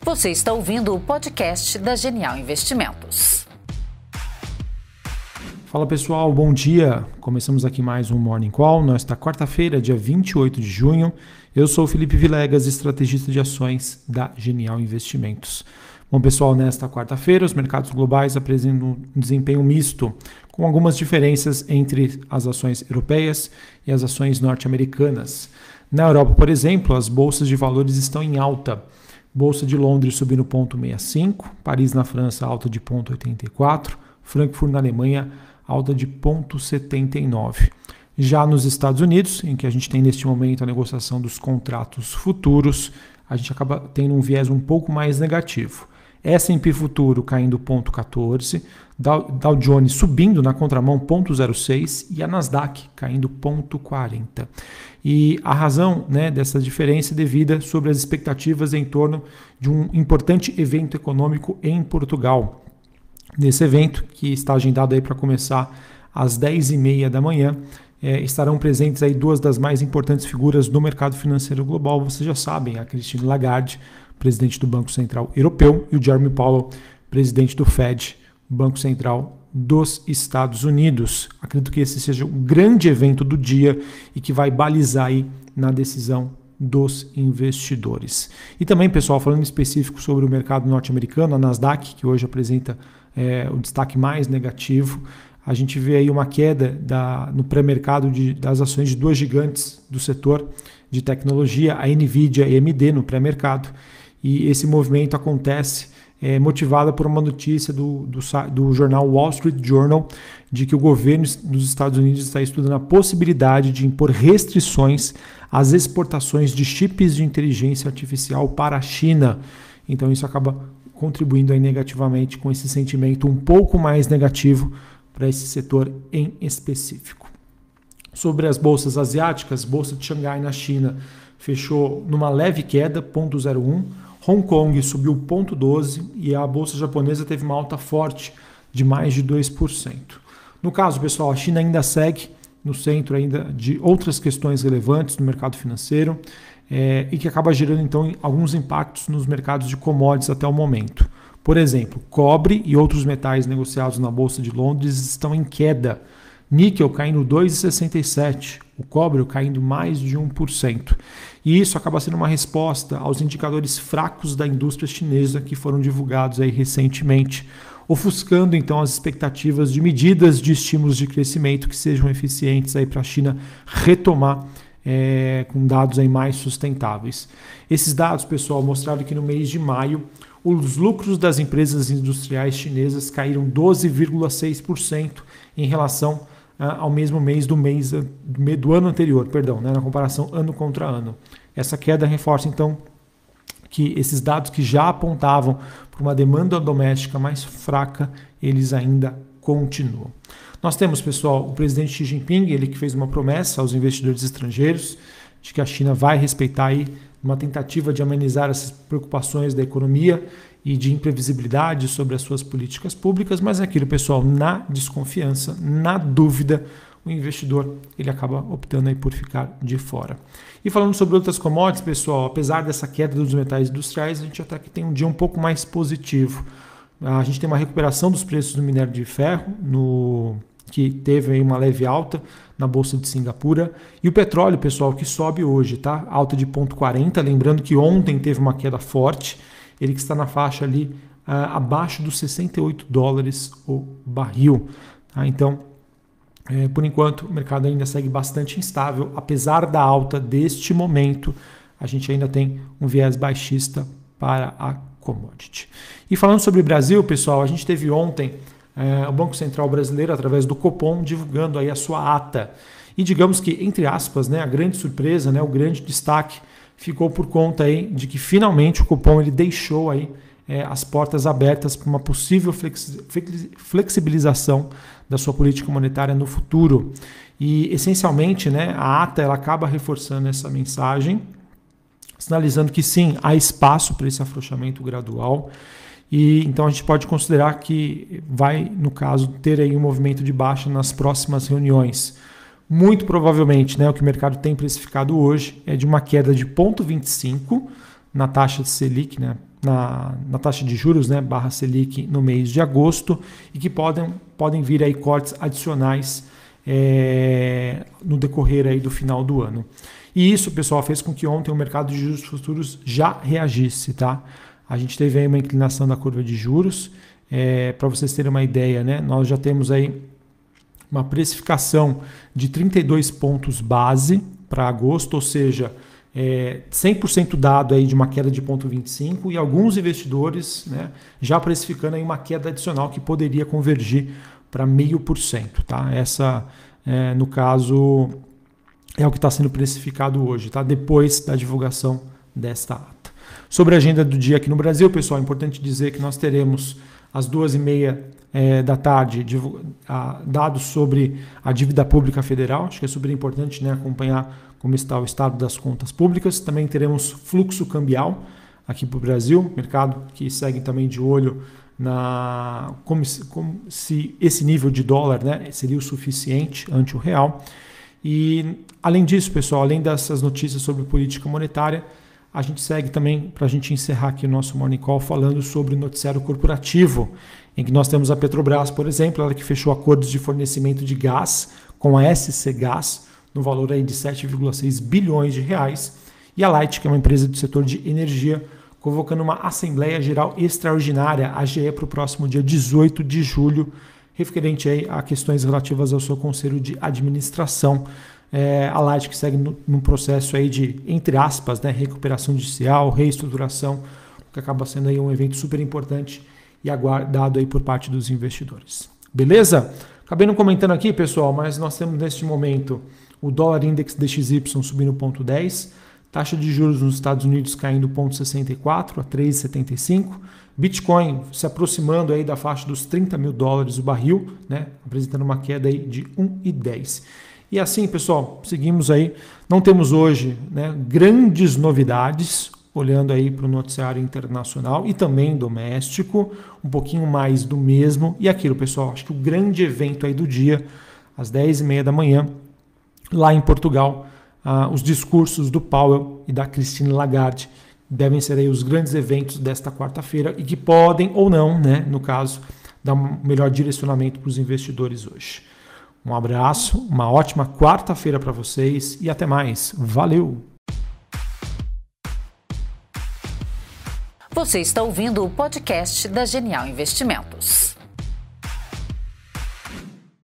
Você está ouvindo o podcast da Genial Investimentos. Fala pessoal, bom dia. Começamos aqui mais um Morning Call. Nesta quarta-feira, dia 28 de junho. Eu sou o Felipe Vilegas, estrategista de ações da Genial Investimentos. Bom pessoal, nesta quarta-feira os mercados globais apresentam um desempenho misto, com algumas diferenças entre as ações europeias e as ações norte-americanas. Na Europa, por exemplo, as bolsas de valores estão em alta. Bolsa de Londres subindo 0,65, Paris na França alta de 0,84, Frankfurt na Alemanha alta de 0,79. Já nos Estados Unidos, em que a gente tem neste momento a negociação dos contratos futuros, a gente acaba tendo um viés um pouco mais negativo. S&P futuro caindo 0,14, Dow Jones subindo na contramão 0,06 e a Nasdaq caindo 0,40. E a razão, dessa diferença é devida sobre as expectativas em torno de um importante evento econômico em Portugal. Nesse evento, que está agendado aí para começar às 10h30 da manhã, estarão presentes aí duas das mais importantes figuras do mercado financeiro global. Vocês já sabem, a Christine Lagarde, presidente do Banco Central Europeu, e o Jerome Powell, presidente do Fed, Banco Central dos Estados Unidos. Acredito que esse seja um grande evento do dia e que vai balizar aí na decisão dos investidores. E também, pessoal, falando em específico sobre o mercado norte-americano, a Nasdaq, que hoje apresenta o destaque mais negativo, a gente vê aí uma queda no pré-mercado das ações de duas gigantes do setor de tecnologia, a Nvidia e a AMD no pré-mercado. E esse movimento acontece motivado por uma notícia do jornal Wall Street Journal de que o governo dos Estados Unidos está estudando a possibilidade de impor restrições às exportações de chips de inteligência artificial para a China. Então isso acaba contribuindo aí negativamente com esse sentimento um pouco mais negativo para esse setor em específico. Sobre as bolsas asiáticas, bolsa de Xangai na China fechou numa leve queda, 0,01. Hong Kong subiu 0,12 e a bolsa japonesa teve uma alta forte de mais de 2%. No caso, pessoal, a China ainda segue no centro ainda de outras questões relevantes no mercado financeiro e que acaba gerando então alguns impactos nos mercados de commodities até o momento. Por exemplo, cobre e outros metais negociados na Bolsa de Londres estão em queda. Níquel caindo 2,67%, o cobre caindo mais de 1%. E isso acaba sendo uma resposta aos indicadores fracos da indústria chinesa que foram divulgados aí recentemente, ofuscando então as expectativas de medidas de estímulos de crescimento que sejam eficientes para a China retomar com dados aí mais sustentáveis. Esses dados, pessoal, mostraram que no mês de maio os lucros das empresas industriais chinesas caíram 12,6% em relação ao mesmo mês do ano anterior, na comparação ano contra ano. Essa queda reforça então que esses dados que já apontavam para uma demanda doméstica mais fraca, eles ainda continuam. Nós temos, pessoal, o presidente Xi Jinping, ele que fez uma promessa aos investidores estrangeiros de que a China vai respeitar aí uma tentativa de amenizar essas preocupações da economia e de imprevisibilidade sobre as suas políticas públicas, mas é aquilo, pessoal, na desconfiança, na dúvida, o investidor ele acaba optando aí por ficar de fora. E falando sobre outras commodities, pessoal, apesar dessa queda dos metais industriais, a gente até que tem um dia um pouco mais positivo. A gente tem uma recuperação dos preços do minério de ferro, que teve aí uma leve alta na Bolsa de Singapura. E o petróleo, pessoal, que sobe hoje, tá? Alta de 0,40, lembrando que ontem teve uma queda forte, ele que está na faixa ali abaixo dos $68 o barril. Tá? Então, por enquanto, o mercado ainda segue bastante instável. Apesar da alta deste momento, a gente ainda tem um viés baixista para a commodity. E falando sobre o Brasil, pessoal, a gente teve ontem o Banco Central Brasileiro, através do Copom, divulgando aí a sua ata. E digamos que, entre aspas, a grande surpresa, o grande destaque ficou por conta aí de que finalmente o Copom ele deixou aí as portas abertas para uma possível flexibilização da sua política monetária no futuro. E, essencialmente, a ata ela acaba reforçando essa mensagem, sinalizando que sim, há espaço para esse afrouxamento gradual. E então a gente pode considerar que vai, no caso, ter aí um movimento de baixa nas próximas reuniões. Muito provavelmente, o que o mercado tem precificado hoje é de uma queda de 0,25 na taxa de Selic, na taxa de juros, né, barra Selic, no mês de agosto, e que podem vir aí cortes adicionais no decorrer aí do final do ano. E isso, pessoal, fez com que ontem o mercado de juros futuros já reagisse, tá? A gente teve aí uma inclinação da curva de juros. Para vocês terem uma ideia, né, nós já temos aí uma precificação de 32 pontos base para agosto, ou seja, 100% dado aí de uma queda de 0,25 e alguns investidores, né, já precificando aí uma queda adicional que poderia convergir para 0,5%. Tá? Essa, no caso, é o que está sendo precificado hoje, tá? Depois da divulgação desta ata. Sobre a agenda do dia aqui no Brasil, pessoal, é importante dizer que nós teremos às 2h30 da tarde dados sobre a dívida pública federal. Acho que é super importante, né, acompanhar como está o estado das contas públicas. Também teremos fluxo cambial aqui para o Brasil, mercado que segue também de olho como se esse nível de dólar, né, seria o suficiente ante o real. E além disso, pessoal, além dessas notícias sobre política monetária, a gente segue também, para a gente encerrar aqui o nosso Morning Call, falando sobre o noticiário corporativo, em que nós temos a Petrobras, por exemplo, ela que fechou acordos de fornecimento de gás com a SC Gás, no valor aí de 7,6 bilhões de reais, e a Light, que é uma empresa do setor de energia, convocando uma Assembleia Geral Extraordinária, AGE, para o próximo dia 18 de julho, referente aí a questões relativas ao seu conselho de administração. A Light que segue num processo aí de, entre aspas, né, recuperação judicial, reestruturação, que acaba sendo aí um evento super importante e aguardado aí por parte dos investidores. Beleza? Acabei não comentando aqui, pessoal, mas nós temos neste momento o dólar index DXY subindo 0,10, taxa de juros nos Estados Unidos caindo 0,64 a 3,75, Bitcoin se aproximando aí da faixa dos $30 mil o barril, né, apresentando uma queda aí de 1,10. E assim, pessoal, seguimos aí. Não temos hoje, né, grandes novidades, olhando aí para o noticiário internacional e também doméstico, um pouquinho mais do mesmo. E aquilo, pessoal, acho que o grande evento aí do dia, às 10h30 da manhã, lá em Portugal, os discursos do Powell e da Christine Lagarde devem ser aí os grandes eventos desta quarta-feira e que podem ou não, né, no caso, dar um melhor direcionamento para os investidores hoje. Um abraço, uma ótima quarta-feira para vocês e até mais. Valeu! Você está ouvindo o podcast da Genial Investimentos.